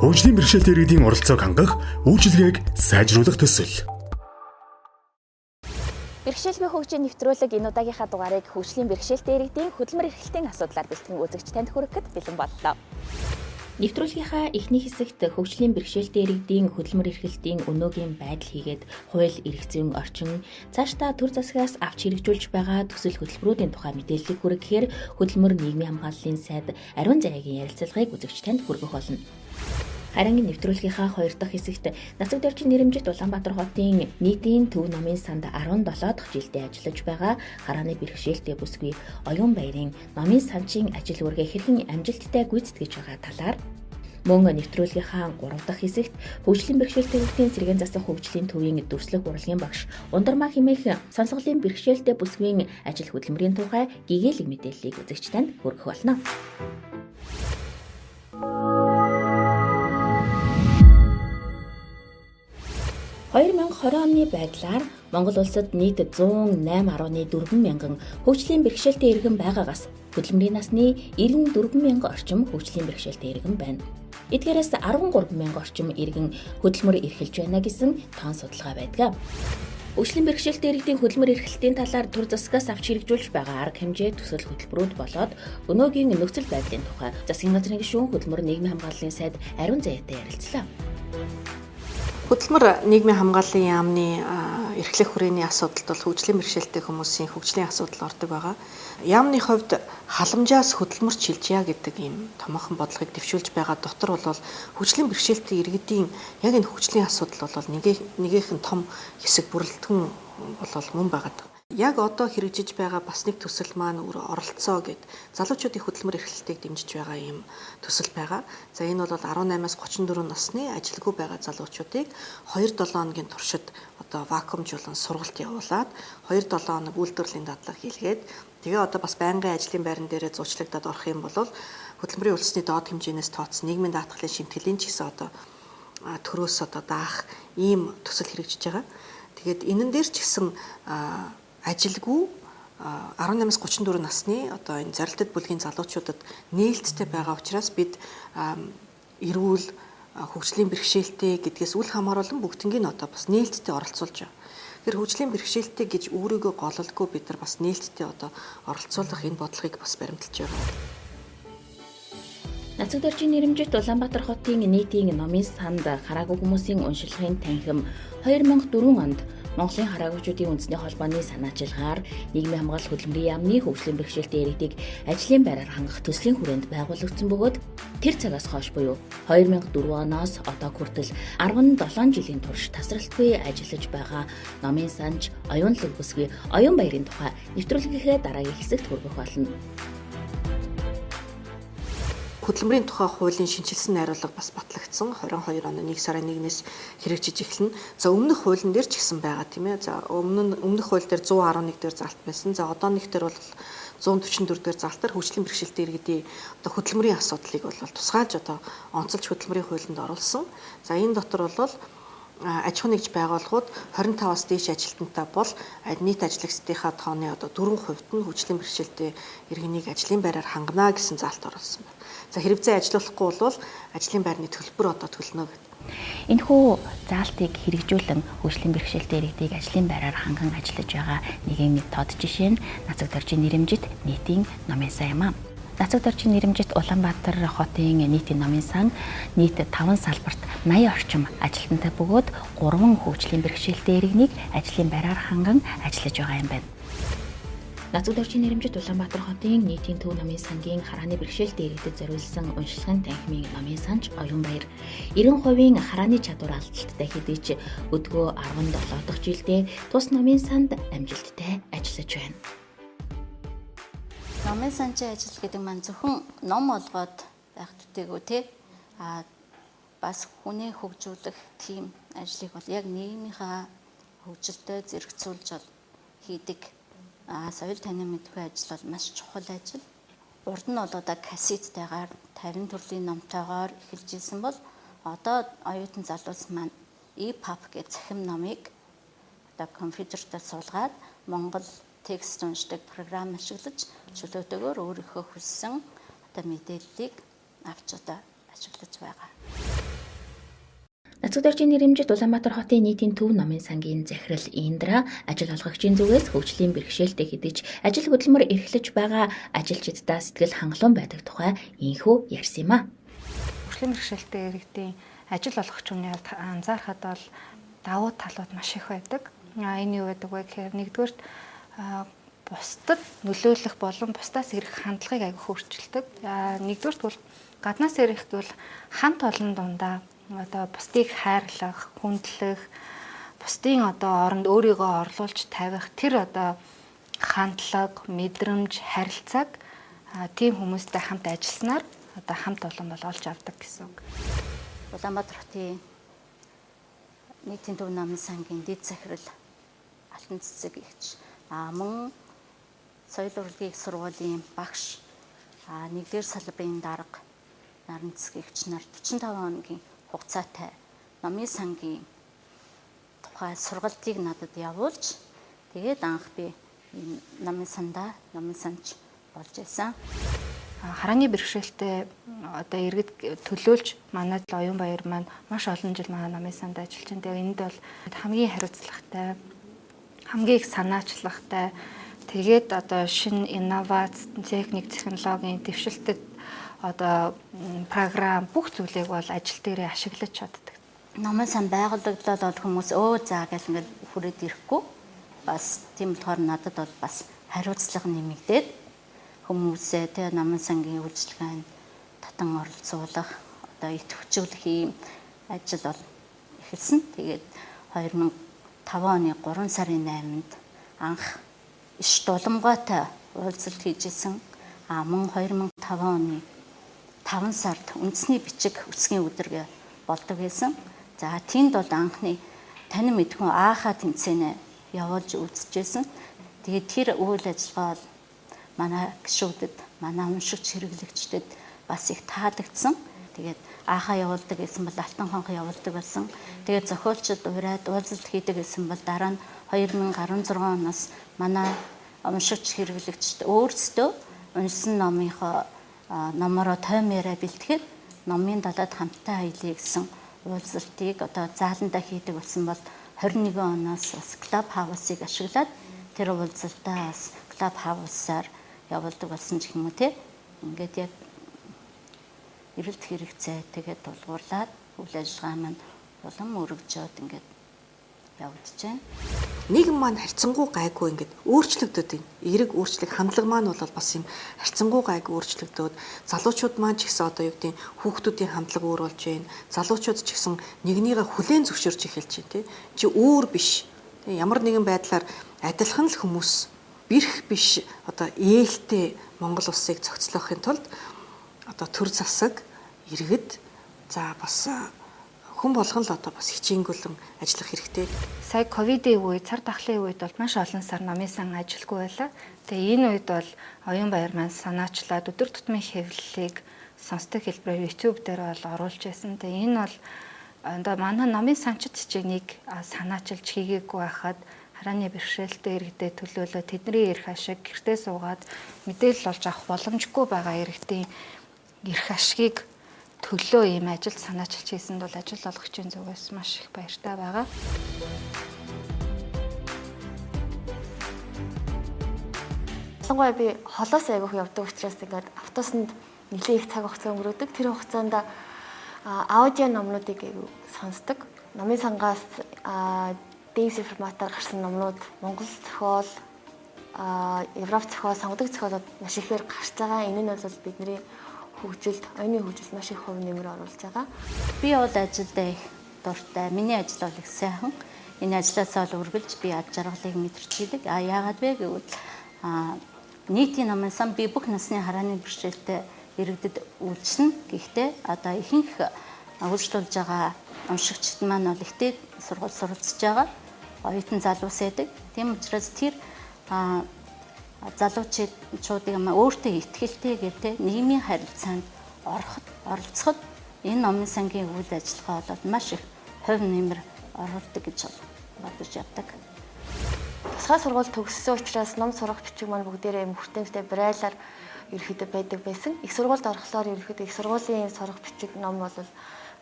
Хөгжлийн бэрхшээлтэй иргэдийн оролцоог хангах, үйлчилгээг сайжруулах төсөл. Бэрхшээлгүй хөгжийн нэвтрүүлэг энэ удаагийнхаа дугаарыг хөгжлийн бэрхшээлтэй иргэдийн хөдөлмөр эрхлэлтийн асуудлаар бэлтгэн үзэгч танд хүрэхэд бэлэн боллоо. Нэвтрүүлгийнхаа эхний хэсэгт хөгжлийн бэрхшээлтэй иргэдийн хөдөлмөр эрхлэлтийн өнөөгийн байдал хийгээд хууль эрх зүйн орчин, цаашдаа төр засгаас авч хэрэгжүүлж байгаа төсөл хөтөлбөрүүдийн тухай мэдээллийг хүргэхээр хөдөлмөр нийгмийн хамгааллын сайд Ариун Заяагийн ярилцлагыг үзэгч танд хүргэх болно. Харин нэвтрүүлгийнхаа 2 дахь хэсэгт Нацаг доржийн нэрэмжит Улаанбаатар хотын нийтийн төв намын санд 17 дахь жилдээ ажиллаж байгаа харааны бэрхшээлтэй бүсгүй Оюун Баярын намын санчийн ажил үргээ хэрхэн амжилттай гүйцэтгэж байгаа талаар, мөн нэвтрүүлгийнхаа 3 дахь хэсэгт хөгжлийн бэрхшээлтэй иргэдийн сэргээн засах хөгжлийн төвийн дүрслэх урлагийн багш Ундармаа хэмээх сонсголын бэрхшээлтэй бүсгүйн ажил хөдөлмөрийн тухай гэгээлэг мэдээллийг үзэгч танд хүргэх болно. 2020 оны байдлаар Монгол улсад нийт 108.4 мянган хөгжлийн бэрхшээлтэй иргэн байгаагаас хөдөлмөрийн насны 94 мянган орчим хөгжлийн бэрхшээлтэй иргэн байна. Эдгээрээс 13 мянган орчим иргэн хөдөлмөр эрхэлж байна гэсэн тоон судалгаа байдаг. Хөгжлийн бэрхшээлтэй иргэдийн хөдөлмөр эрхлэлтийн талаар төр засгаас авч хэрэгжүүлж байгаа арга хэмжээ, төсөл хөтөлбөрүүд болоод өнөөгийн нөхцөл байдлын тухай засгийн газрын гишүүн хөдөлмөр нийгмийн хамгааллын сайд Ариун Заяатай ярилцлаа. Хөдөлмөр нийгмийн хамгааллын яамны эрхлэх хүрээний асуудалд бол хөгжлийн бэрхшээлтэй хүмүүсийн хөгжлийн асуудал ордог байгаа. Яамны хувьд халамжаас хөдөлмөрч шилжье гэдэг ийм томоохон бодлогыг дэвшүүлж байгаа дотор бол хөгжлийн бэрхшээлтэй иргэдийн яг энэ хөгжлийн асуудал бол нэгийнх нь том хэсэг бүрэлдэхүүн бол мөн байгаа. Яг одоо хэрэгжиж байгаа бас нэг төсөл маань оролцоо гэд залуучуудын хөдөлмөр эрхлэлтийг дэмжиж байгаа юм төсөл байгаа. За энэ бол 18-аас 34 насны ажилгүй байгаа залуучуудыг 2-7 хоногийн туршид одоо вакуумжуулан сургалт явуулаад 2-7 хоног үйлдвэрлэлийн дадлага хийлгээд тэгээ одоо бас байнгын ажлын байран дээрээ зуучлагдаад орох юм бол хөдөлмөрийн үлдсний доод хэмжээнээс тооцсон нийгмийн даатгалын шимтгэлийн ч гэсэн одоо төрөөс одоо даах ийм төсөл хэрэгжиж байгаа. Тэгээд энэн дээр ч гэсэн ажилгүй 18-аас 34 насны одоо энэ зорилттой бүлгийн залуучуудад нээлттэй байгаа учраас бид эрүүл хөгжлийн бэрхшээлтэй гэдгээс үл хамааруулан бүгднийг одоо бас нээлттэй оролцуулж байгаа. Тэгэхээр хөгжлийн бэрхшээлтэй гэж өөрийгөө гололгүй бид нар бас нээлттэй одоо оролцуулах энэ бодлогыг бас баримталж байгаа. Нацаг доржийн нэрэмжит Улаанбаатар хотын нийтийн номын санд хараагүй хүмүүсийн уншилгын танхим 2004 онд Монголын хараагүйчүүдийн үндэсний холбооны санаачилгаар нийгмийн хамгаалал хөдөлмөрийн яамны хөгжлийн бэрхшээлтэй иргэдийг ажлын байраар хангах төслийн хүрээнд байгуулагдсан бөгөөд тэр цагаас хойш буюу 2004 оноос одоо хүртэл 17 жилийн турш тасралтгүй ажиллаж байгаа номын санч Оюун бүсгүй Оюун Баярын тухай нэвтрүүлгийнхээ дараагийн хэсэгт хүргэх болно. Хөдөлмөрийн тухай хуулийн шинжилсэн найруулга бас батлагдсан 22 оны 1 сарын 1-ээс хэрэгжиж эхэлнэ. За өмнөх хуулийн дээр ч гэсэн байгаа тийм ээ. За өмнөх хууль дээр 111 дээр залт байсан. За одоо нэг дээр бол 144 дээр залтар хөгжлийн бэрхшээлтэй иргэдийн одоо хөдөлмөрийн асуудлыг бол тусгайлж одоо онцолж хөдөлмөрийн хуулинд оруулсан. За энэ дотор бол аж ахуйн нэгж байгууллагууд 25-аас дээш ажилтнтай бол нийт ажлагчдынхаа тооны одоо 4% нь хөгжлийн бэрхшээлтэй иргэнийг ажлын байраар хангана гэсэн залт оруулсан байна. За хэрэгцээ ажиллуулахгүй бол ажлын байрны төлбөр одоо төлнө гэдэг. Энэхүү заалтыг хэрэгжүүлэн хөгжлийн бэрхшээлтэй иргэдийг ажлын байраар ханган ажиллаж байгаа нэгэн тод жишээ нь Нацаг доржийн нэрэмжит нийтийн номын сан юм а. Нацаг доржийн нэрэмжит Улаанбаатар хотын нийтийн номын сан нийт 5 салбарт 80 орчим ажилтнтай бөгөөд 3 хөгжлийн бэрхшээлтэй иргэнийг ажлын байраар ханган ажиллаж байгаа юм байна. Нацаг доржийн нэрэмжит Улаанбаатар хотын нийтийн төв намын сангийн харааны бэрхшээлтэй иргэдэд зориулсан уншилгын танхимын намын санч Оюун Баяр 90% харааны чадвар алдалттай хэдий ч өдгөө 17 дахь жилдээ тус намын санд амжилттай ажиллаж байна. Номын санчийн ажил гэдэг маань зөвхөн ном олгоод байх төдийгүй те бас хүнийг хөгжүүлэх тийм ажлыг бол яг нийгмийнхаа хөгжилтэй зэрэгцүүлж хийдэг соёл танин мэдхүй ажил бол маш чухал ажил. Урд нь бол одоо кассеттайгаар 50 төрлийн номтойгоор эхэлж ирсэн бол одоо оюутан залуус маань EPUB гэх цахим номыг одоо компьютерт суулгаад Монгол текст уншдаг програм ашиглаж чөлөөтэйгээр өөрийнхөө хүссэн одоо мэдээллийг авч одоо ашиглаж байгаа. Ганцуг доржийн нэрэмжит Улаанбаатар хотын нийтийн төв номын сангийн захирал Индра ажил олгогчийн зүгээс хөгжлийн бэрхшээлтэй хэдиж ажил хөдөлмөр эрхлэж байгаа ажилчиддаа сэтгэл хангалуун байдаг тухай ийхүү ярьсан юм а. Хөгжлийн бэрхшээлтэй иргэдийн ажил олгогчны хувьд анзаархад бол давуу талууд маш их байдаг. Энэ юу гэдэг вэ гэхээр нэгдүгээр бусдад нөлөөлөх болон бусдаас ирэх хандлагыг аягүй хөрчилдөг. Нэгдүгээр бол гаднаас ирэх гэвэл хамт олон дундаа одоо бусдыг хайрлах, хүндлэх, бусдын одоо оронд өөрийгөө орлуулж тавих тэр одоо хандлага, мэдрэмж, харилцааг тийм хүмүүстэй хамт ажилласнаар одоо хамт олон бол олж авдаг гэсэн үг. Улаанбаатар хотын нийтийн төв намын сангийн дэд захирал Алтан цэцэг ихч мөн соёл урлагийн сургуулийн багш нэгдүгээр салбарын дарга Наран цэцэг ихч нар 45 хоногийн хугацаатай намын сангийн тухай сургалтыг надад явуулж тэгээд анх би намын сандаа намын санч болж байсан. Харааны бэрхшээлтэй одоо иргэд төлөөлж манай оюун баяр маань маш олон жил манай намын санд ажиллаж байна. Тэгээд энд бол хамгийн хариуцлагатай, хамгийн их санаачлагтай тэгээд одоо шинэ инновац, техник, технологийн дэвшилтэд одоо програм бүх зүйлийг бол ажил дээрээ ашиглаж чаддаг. Намын сан байгууллагдлал бол хүмүүс за гэл ингээд хүрээд ирэхгүй. Бас тийм болохоор надад бол бас хариуцлага нэмэгдээд хүмүүсээ тэгээ намын сангийн үйлчлэгээнд татан оролцуулах, одоо идэвхжүүлэх ийм ажил бол эхэлсэн. Тэгээд 2005 оны 3 сарын 8-нд анх иш дулмгаатай уулзалт хийжсэн. Мөн 2005 оны 5 сард үндэсний бичиг үсгийн өдрөг болдог байсан. За тэнд бол анхны танин мэдхүн аахаа тэмцээнэ явуулж үзчихсэн. Тэгээд тэр үйл ажиллагаа бол манай гишүүдэд, манай уншигч хэрэглэгчдэд бас их таалагдсан. Тэгээд аахаа явуулдаг гэсэн бол алтан хонхоо явуулдаг болсон. Тэгээд зохиолчид ураад уулзалт хийдэг гэсэн бол дараа нь 2016 оноос манай уншигч хэрэглэгчд өөрсдөө уншсан номынхоо номороо тоймээрээ бэлтгэхэд номын далаад хамтаа аялье гэсэн уулзалтыг одоо зааландаа хийдэг болсон бол 21 оноос бас Club House-ыг ашиглаад тэр уулзалтаа бас Club House-аар явуулдаг болсон ч юм уу те. Ингээд яг эрэлт хэрэгцээ тэгээд тулгуурлаад үйл ажиллагаа маань улам өргөжөөд ингээд явагдаж байна. Нийгэм маань харьцангуй гайгүй ингээд өөрчлөгдөд байна. Эерэг өөрчлөлт хандлага маань бол бас юм харьцангуй гайгүй өөрчлөгдөд залуучууд маань ч гэсэн одоо юу гэдэг хүүхдүүдийн хандлага өөр болж байна. Залуучууд ч гэсэн нэгнийгээ хүлээн зөвшөөрч эхэлж байна тий. Чи өөр биш. Ямар нэгэн байдлаар адилхан л хүмүүс бэрх биш одоо ээлтэй Монгол улсыг цогцлоохын тулд одоо төр засаг иргэд за бас хүн болгон л одоо бас хичээнгүлэн ажиллах хэрэгтэй. Сая ковидын үед, цар тахлын үед бол маш олон сар намын сан ажилгүй байлаа. Тэгээ энэ үед бол оюун баяр маань санаачлаад өдөр тутмын хэвлэлийг сонсдог хэлбэрээр YouTube дээр бол оруулж байсан. Тэгээ энэ бол одоо манай намын санчид чигийг санаачилж хийгээгүй байхад харааны бэрхшээлтэй иргэдэд төлөөлөө тэдний эрх ашиг гэртээ суугаад мэдээлэл олж авах боломжгүй байгаа иргэдийн эрх ашигыг төлөө ийм ажилд санаачилж хийсэнд бол ажил олгогчийн зүгээс маш их баяртай байгаа. Ялангуяа би холоос айгүйх явдаг учраас ингээд автобусанд нэлээд их цаг хугацаа өнгөрөөдөг. Тэр хугацаанд аудио номнуудыг сонсдог. Номын сангаас дээвс форматаар гарсан номнууд Монгол зохиол, Европ зохиол, сонгодог зохиолууд маш ихээр гарч байгаа. Энэ нь бол бидний хөгжилд, оюуны хөгжилд маш их хувь нэмэр оруулж байгаа. Би бол ажилдаа их дуртай. Миний ажил бол их сайхан. Энэ ажлаасаа бол үргэлж би ад жаргалыг мэдэрч идэг. Яагаад вэ гэвэл нийтийн намын сан би бүх насны харааны бэрхшээлтэй иргэдэд үйлчлэнэ. Гэхдээ одоо ихэнх үйлчлүүлж байгаа уншигчид маань бол ихтэй сургууль суралцж байгаа. Оюутан залуус байдаг. Тийм учраас тэр залуучуудыг өөртөө ихтгэлтэй гэдэг нийгмийн харилцаанд оролцоход энэ номын сангийн үйл ажиллагаа бол маш их хувь нэмэр оруулдаг гэж бодож явдаг. Тусгай сургууль төгссөн учраас ном сурах бичиг маань бүгдээрээ хүртээмжтэй брайлаар ерөөхдөө байдаг байсан. Их сургуульд орохлоор ерөөхдөө их сургуулийн сурах бичиг ном бол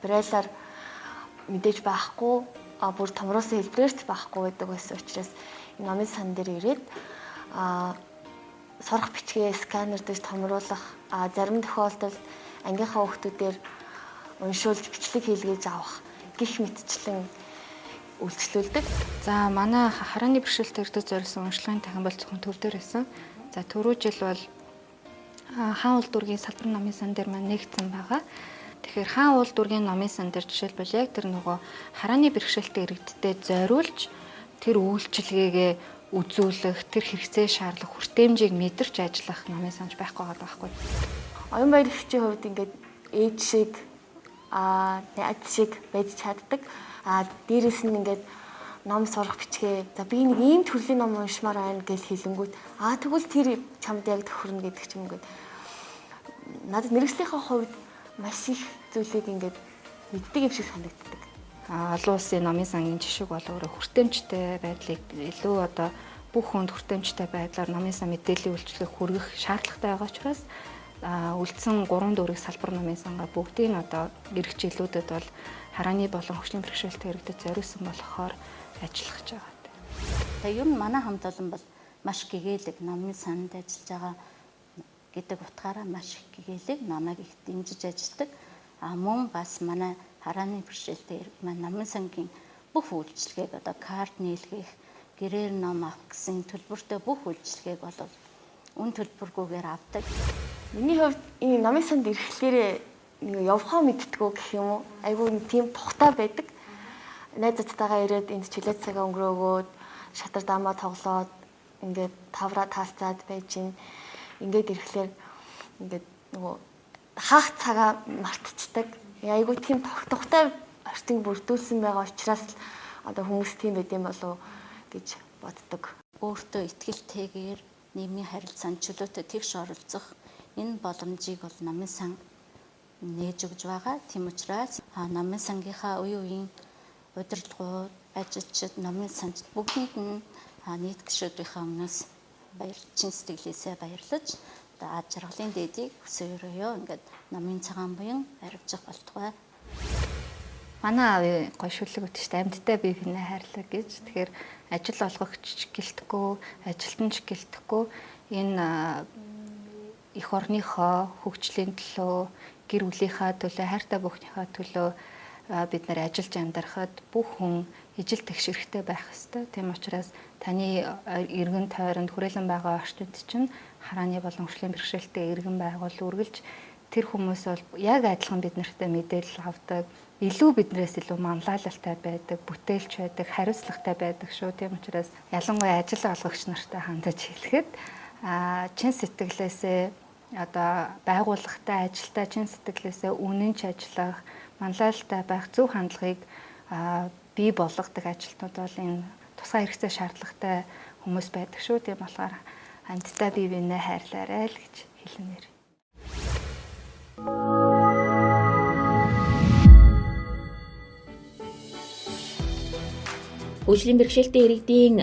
брайлаар мэдээж байхгүй бүр томроосон хэлбэрээрч байхгүй байдаг байсан учраас энэ номын сан дээр ирээд сурах бичгээ сканер дээр томруулах зарим тохиолдолд ангийнхаа хүүхдүүдээр уншуулж бичлэг хийлгээж авах гих мэтчлэн үйлчлүүлдэг. За манай харааны бэрхшээлтэй ирдэг зориулсан уншлагын танхим бол зөвхөн төв дээр байсан. За түрүү жил бол хаан уул дүүргийн салбар номын сан дээр маань нэгдсэн байгаа. Тэгэхээр хаан уул дүүргийн номын сан дээр жишээлбэл яг тэр нөгөө харааны бэрхшээлтэй иргэдтэй зориулж тэр үйлчилгээгээ үзүүлэх, тэр хэрэгцээ шаардлагах хүртээмжийг мэдэрч ажиллах номын санж байхгүй байгаа байхгүй. Оюун баяр эхчийн хувьд ингээд ээж шиг найз шиг байж чаддаг. Дээрээс нь ингээд ном сурах бичгээ. За би нэг ийм төрлийн ном уншмаар байна гэж хэлэнгүүт тэгвэл тэр чамд яг тохирно гэдэг ч юм ингээд надад мэргэжлийнхаа хувьд маш их зүйлийг ингээд мэддэг юм шиг санагддаг. Олон улсын номын сангийн жишг бол өөрөө хүртээмжтэй байдлыг илүү одоо бүх хүнд хүртээмжтэй байдлаар номын сан мэдээллийн үйлчлэг хүргэх шаардлагатай байгаа учраас үлдсэн 3 дүүрэг салбар номын сангаа бүгдийг одоо ирэх жилүүдэд бол харааны болон хөгжлийн бэрхшээлтэй иргэдэд зориулсан болохоор ажиллах гэж байгаа. Тэгээ ер нь манай хамт олон бол маш гэгээлэг номын санд ажиллаж байгаа гэдэг утгаараа маш их гэгээлэг намайг их дэмжиж ажилладаг. Мөн бас манай харааны бэрхшээлтэй иргэд маань номын сангийн бүх үйлчлэгийг одоо карт нийлгэх, гэрээр ном авах гэсэн төлбөртэй бүх үйлчлэгийг бол үн төлбөргүйгээр авдаг. Миний хувьд энэ номын санд ирэхлээрээ нэг явхаа мэдтгүү гэх юм уу? Айгүй нэг тийм тухтай байдаг. Найзуудтайгаа ирээд энд чөлөө цагаа өнгөрөөгөөд шатар даамаа тоглоод ингээд тавраа таалцаад байж ин. Ингээд ирэхлээр ингээд нөгөө хаах цагаа мартчихдаг. Айгүй тийм тухтай орчинг бүрдүүлсэн байгаа учраас одоо хүмүүс тийм байд юм болов гэж боддог. Өөртөө итгэлтэйгээр нийгмийн харилцаанд чөлөөтэй тэгш оролцох энэ боломжийг бол номын сан нээж өгж байгаа. Тийм учраас номын сангийнхаа үе үеийн удирдлагууд, ажилчид, номын санд бүгдэнд нь нийт гишүүдийнхээ өмнөөс чин сэтгэлээсээ баярлаж аж жаргалын дээдийг өсөө өрөөё ингээд номын цагаан буян арвижих болтугай. Манай аав гоё шүлэг өгдөө шүү дээ. Амьдтай бие биенээ хайрлаа гэж. Тэгэхээр ажил олгогч гэлтэхгүй, ажилтнч гэлтэхгүй энэ эх орныхоо хөгжлийн төлөө, гэр бүлийнхаа төлөө, хайртай бүхнийхээ төлөө бид нар ажиллаж амьдрахад бүх хүн ижил тэгшэрхтэй байх ёстой. Тийм учраас таны эргэн тойронд хүрээлэн байгаа орчинд чинь харааны болон хөгжлийн бэрхшээлтэй иргэн байгуул үргэлж тэр хүмүүс бол яг адилхан бид нартай мэдээлэл авдаг, илүү биднээс илүү манлайлалтай байдаг, бүтээлч байдаг, хариуцлагатай байдаг шүү. Тийм учраас ялангуяа ажил олгогч нартай хандаж хэлэхэд чин сэтгэлээсээ одоо байгууллагатай ажилтаа чин сэтгэлээсээ үнэнч ажиллах, манлайлалтай байх зөв хандлагыг бий болгодог ажилтнууд бол энэ тусгай хэрэгцээ шаардлагатай хүмүүс байдаг шүү. Тийм болохоор амьдтай бие биенээ хайрлаарай л гэж хэлмээр. Хөгжлийн бэрхшээлтэй иргэдийн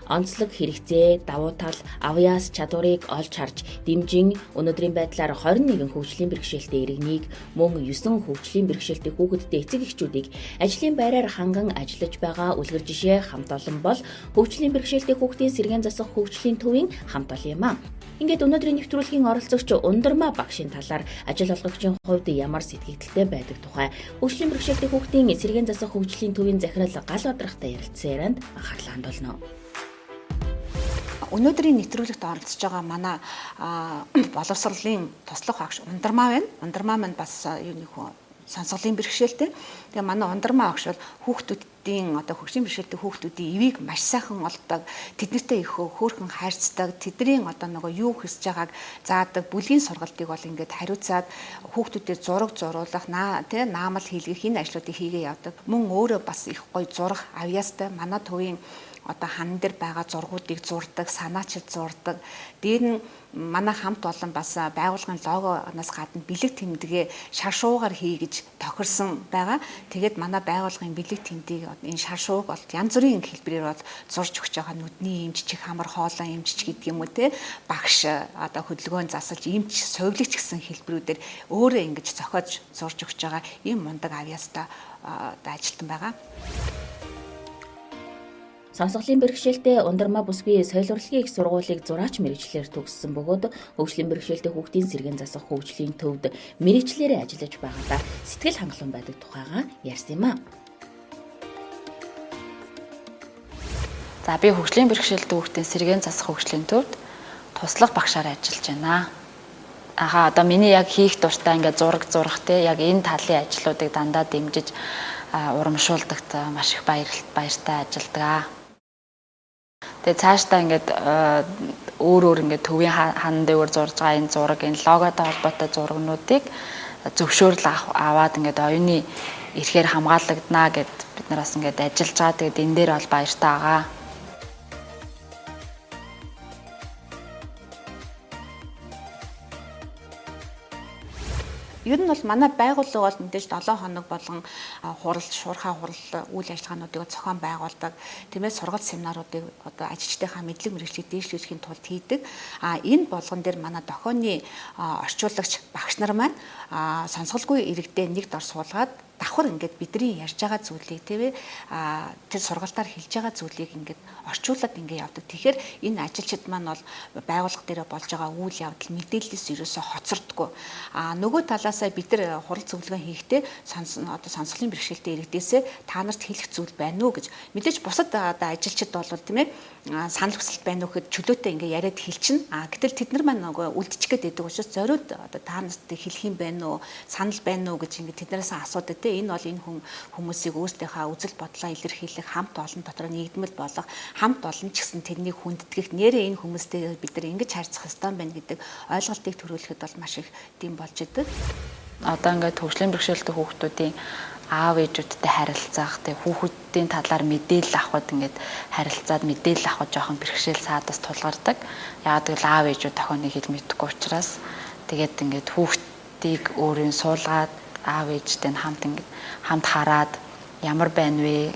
онцлог хэрэгцээ, давуу тал, авьяас чадварыг олж харж дэмжин өнөөдрийн байдлаар 21 хөгжлийн бэрхшээлтэй иргэнийг мөн 9 хөгжлийн бэрхшээлтэй хүүхэдтэй эцэг эхчүүдийг ажлын байраар ханган ажиллаж байгаа үлгэр жишээ хамт олон бол хөгжлийн бэрхшээлтэй хүүхдийн сэргээн засах хөгжлийн төвийн хамт олон юм а. Ингээд өнөөдрийн нэвтрүүлгийн оролцогч Ундрмаа багшийн талаар ажил олгогчийн хувьд ямар сэтгэгдэлтэй байдаг тухай хөгжлийн бэрхшээлтэй хүүхдийн сэргээн засах хөгжлийн төвийн захирал гал бадрахтай ярилцсан ярианд анхаарлаа хандуулна. Өнөөдрийн нэвтрүүлэгт оролцож байгаа манай боловсролын туслах багш Ундрмаа байна. Ундрмаа маань бас юуны хүн сонсголын бэрхшээлтэй. Тэгээ манай Ундрмаа багш бол хүүхдүүдийн одоо хөгжлийн бэрхшээлтэй хүүхдүүдийн ивийг маш сайхан олдог. Тэднэртэй их хөөрхөн хайрцдаг. Тэдний одоо нөгөө юу хүсэж байгааг заадаг. Бүлгийн сургалтыг бол ингээд хариуцаад хүүхдүүдэд зураг зуруулах, наамал хийлгэх энэ ажлуудыг хийгээ явдаг. Мөн өөрөө бас их гоё зурах авьяастай манай төвийн одоо хан дээр байгаа зургуудыг зурдаг, санаачид зурдаг. Дээр нь манай хамт олон бас байгууллагын логоноос гадна бэлэг тэмдэгээ шар шуугаар хий гэж тохирсон байгаа. Тэгээд манай байгууллагын бэлэг тэмдгийг энэ шар шууг бол янз бүрийн хэлбэрээр бол зурж өгч байгаа. Нүдний эмч, чих хамар хоолой эмч гэдэг юм уу те. Багш одоо хөдөлгөөн засалж эмч, сувилагч гэсэн хэлбэрүүдээр өөрөө ингэж зохиож зурж өгч байгаа ийм мундаг авьяастай ажилтан байгаа. Сонсголын бэрхшээлтэй Ундрмаа бүсгүй соёл урлагийн их сургуулийг зураач мэргэжлэр төгссөн бөгөөд хөгжлийн бэрхшээлтэй хүүхдийн сэргээн засах хөгжлийн төвд мэргэжлэрээ ажиллаж байгаадаа сэтгэл хангалуун байдаг тухайга ярьсан юм а. За би хөгжлийн бэрхшээлтэй хүүхдийн сэргээн засах хөгжлийн төвд туслах багшаар ажиллаж байна. Одоо миний яг хийх дуртай ингээд зураг зурах те яг энэ талын ажлуудыг дандаа дэмжиж урамшуулдагт маш их баяртай ажилдгаа. Тэгээ цаашдаа ингээд өөр ингээд төвийн хан дээр зурж байгаа энэ зураг, энэ логотой холбоотой зурагнуудыг зөвшөөрөл аваад ингээд оюуны эрхээр хамгаалагдана гэд бид нар бас ингээд ажиллаж байгаа. Тэгээд энэ дээр бол баяртай байгаа. Ер нь бол манай байгууллага бол мэдээж 7 хоног болгон хурал, шуурхай хурал үйл ажиллагаануудыг зохион байгуулдаг. Тиймээс сургалт семинаруудыг одоо ажилчдынхаа мэдлэг мэргэжлийг дээшлүүлэхийн тулд хийдэг. Энэ болгон дээр манай дохионы орчуулагч багш нар маань сонсголгүй иргэдээ нэг дор суулгаад давхар ингээд бидний ярьж байгаа зүйлийг тэр сургалтаар хэлж байгаа зүйлийг ингээд орчуулад ингээд явдаг. Тэгэхээр энэ ажилчид маань бол байгууллага дээр болж байгаа үйл явдал мэдээлэлээс ерөөсөө хоцордгүй. Нөгөө талаасаа бид нар хурал зөвлөгөө хийхдээ одоо сонсголын бэрхшээлтэй иргэдээсээ та нарт хэлэх зүйл байна уу гэж мэдээж бусад одоо ажилчид бол тийм ээ санал хүсэлт байна уу гэхэд чөлөөтэй ингээд яриад хэлчихнэ. Гэтэл тэд нар маань нөгөө үлдчихгээд байдаг учраас зориуд одоо та нарт хэлэх юм байна уу, санал байна уу гэж ингээд тэднээс асуудаг. Энэ бол энэ хүмүүсийг өөрсдийнхөө үзэл бодлоо илэрхийлэх, хамт олон дотор нэгдмэл болох, хамт олон ч гэсэн тэрнийг хүндэтгэх, нэрээ энэ хүмүүстэй бид нар ингэж харьцах ёстой байна гэдэг ойлголтыг төрүүлэхэд бол маш их тийм болж идэг. Одоо ингээд хөгжлийн бэрхшээлтэй хүүхдүүдийн аав ээжүүдтэй харилцах, тэг хүүхдүүдийн талаар мэдээлэл авахд ингээд харилцаад мэдээлэл авах жоохон бэрхшээл саадас тулгардаг. Яагаад гэвэл аав ээжүүд охиныг хэл мэдэхгүй учраас тэгээд ингээд хүүхдийг өөрийн суулгаад аав ээжтэй хамт хараад ямар байна вэ?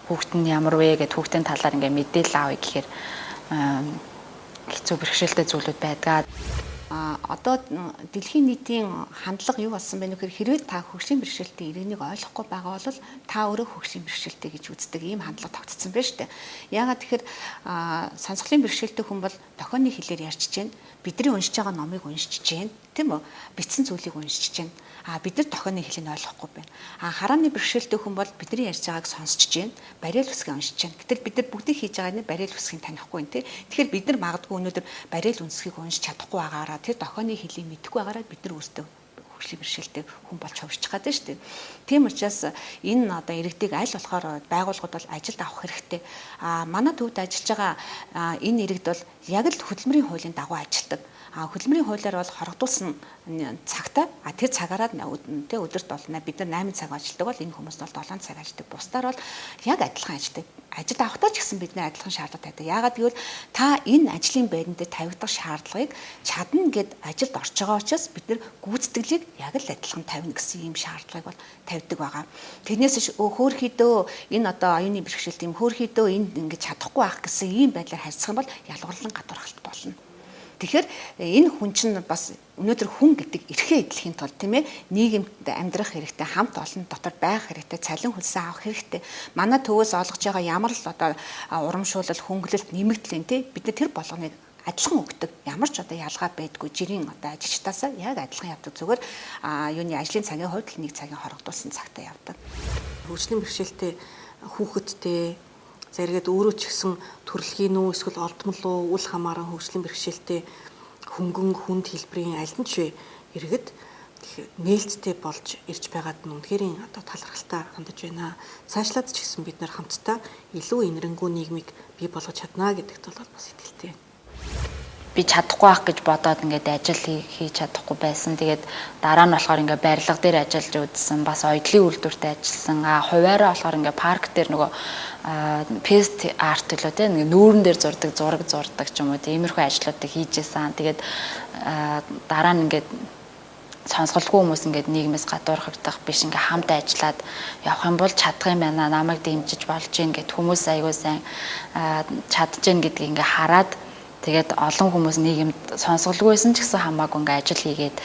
Хүүхэд нь ямар вэ гэд хүүхдийн талаар ингээд мэдээлэл авъя гэхээр хэцүү бэрхшээлтэй зүйлүүд байдаг. Одоо дэлхийн нийтийн хандлага юу болсон бэ нөхөр хэрвээ та хөгжлийн бэрхшээлтэй иргэнийг ойлгохгүй байгаа бол та өөрөө хөгжлийн бэрхшээлтэй гэж үздэг ийм хандлага тогтцсон байна шүү дээ. Яагаад тэгэхээр сонсголын бэрхшээлтэй хүн бол дохионы хэлээр ярьж чинь бидний уншиж байгаа номыг уншиж чинь тийм үү? Бичсэн зүйлийг уншиж чинь бид нар дохионы хэлийг ойлгохгүй байна. Харааны бэрхшээлтэй хүн бол бидний ярьж байгааг сонсч чинь бариал үсгээ уншиж чинь. Гэтэл бид нар бүгдийг хийж байгаа нь бариал үсгийг танихгүй юм тий. Тэгэхээр бид нар магадгүй өнөөдөр бариал үсгийг уншиж чадахгүй байгаараа тэр дохионы хэлийг мэдэхгүй байгаараа бид нар өөрсдөө хөгжлийн бэрхшээлтэй хүн болж хувирчих гээд байна шүү дээ. Тийм учраас энэ одоо иргэдийг аль болохоор байгууллагууд бол ажилд авах хэрэгтэй. Манай төвд ажиллаж байгаа энэ иргэд бол яг л хөдөлмөрийн хуулийн дагуу ажилдаг. Хөдөлмөрийн хуулиар бол хорогдуулсан цагтаа тэр цагаараа өдөрт бол бид нар 8 цаг ажилладаг бол энэ хүмүүс бол 7 цаг ажилладаг. Бусдаар бол яг адилхан ажилладаг. Ажилд авахдаа ч гэсэн бидний адилхан шаардлага байдаг. Яагаад гэвэл та энэ ажлын байран дээр тавигдах шаардлагыг чадна гэд ажилд орж байгаа учраас бид нар гүйцэтгэлийг яг л адилхан тавина гэсэн ийм шаардлагыг бол тавьдаг байгаа. Тэрнээс хөөхөйдөө энэ одоо оюуны бэрхшээлт юм хөөхөйдөө энд ингэж чадахгүй байх гэсэн ийм байдлаар харьцах юм бол ялгарлан гадуурхалт болно. Тэгэхээр энэ хүн чинь бас өнөөдөр хүн гэдэг эрхээ эдлэхийн тулд тийм ээ нийгэмд амьдрах хэрэгтэй, хамт олон дотор байх хэрэгтэй, цалин хөлсөө авах хэрэгтэй. Манай төвөөс олгож байгаа ямар л одоо урамшуулал, хөнгөлөлт, нэмэгдэл тийм бид нар тэр болгоныг адилхан өгдөг. Ямар ч одоо ялгаа байдгүй жирийн одоо ажилчтаасаа яг адилхан явдаг. Зүгээр юуны ажлын цагийн хувьд л нэг цагийн хорогдуулсан цагтаа явдаг. Хөгжлийн бэрхшээлтэй хүүхэдтэй зэрэгэд өөрөө ч гэсэн төрөлхийн үү эсвэл олдмол уу үл хамааран хөгжлийн бэрхшээлтэй хөнгөн хүнд хэлбэрийн аль нь ч вэ иргэд нээлттэй болж ирж байгаад нь үнэхээр одоо талархалтай хандаж байна. Цаашлаад ч гэсэн бид нар хамтдаа илүү инэрэнгүү нийгмийг бий болгож чадна гэдэгт бол бас итгэлтэй байна. би чадахгүй байх гэж бодоод ингээд ажил хийж чадахгүй байсан. Тэгээд дараа нь болохоор ингээд барилга дээр ажиллаж үзсэн. Бас оёдлын үйлдвэртэй ажилласан. Хуваараа болохоор ингээд парк дээр нөгөө пест арт гэлөө те ингээд нүүрэн дээр зураг зурдаг ч юм уу тиймэрхүү ажлуудыг хийжсэн. Тэгээд дараа нь ингээд сонсголгүй хүмүүс ингээд нийгмээс гадуурхагдах биш ингээд хамт ажиллаад явах юм бол чадах юм байна. Намайг дэмжиж болж гин гэд хүмүүс аягүй сайн чадж гин гэдгийг ингээд хараад тэгээд олон хүмүүс нийгэмд сонсголгүйсэн ч гэсэн хамаагүй ингээд ажил хийгээд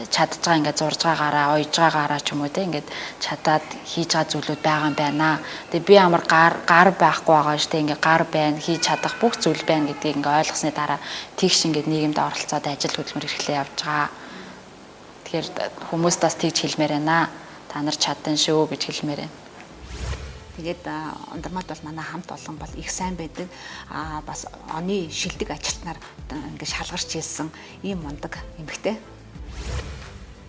чадж байгаа ингээд зурж байгаагаараа, ойж байгаагаараа ч юм уу те ингээд чадаад хийж байгаа зүйлүүд байгаа юм байна. Тэгээд би амар гар байхгүй байгаа шүү дээ. Ингээд гар байна, хийж чадах бүх зүйл байна гэдгийг ингээд ойлгосны дараа тэгш ингээд нийгэмд оролцоод ажил хөдөлмөр эрхлээ явж байгаа. Тэгэхээр хүмүүст бас тэгж хэлмээр байна. Та нар чадсан шүү гэж хэлмээр байна. Тэгээд ундрмаад бол манай хамт олон бол их сайн байдаг. Бас оны шилдэг ажилтнаар ингээд шалгарч ийсэн ийм мундаг эмэгтэй.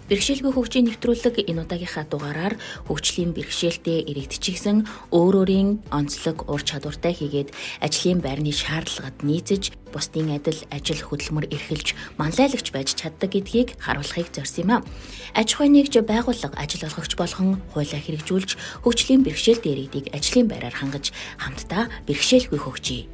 Бэрхшээлгүй хөгжийн нэвтрүүлэг энэ удаагийнхаа дугаараар хөгжлийн бэрхшээлтэй иргэдчихсэн өөрийн онцлог ур чадвартай хийгээд ажлын байрны шаардлагад нийцэж бусдын адил ажил хөдөлмөр эрхэлж манлайлагч байж чаддаг гэдгийг харуулахыг зорьсон юм а. Аж ахуйн нэгж байгууллага ажил олгогч болгон хуулиа хэрэгжүүлж хөгжлийн бэрхшээлтэй иргэдийг ажлын байраар хангаж хамтдаа бэрхшээлгүй хөгжий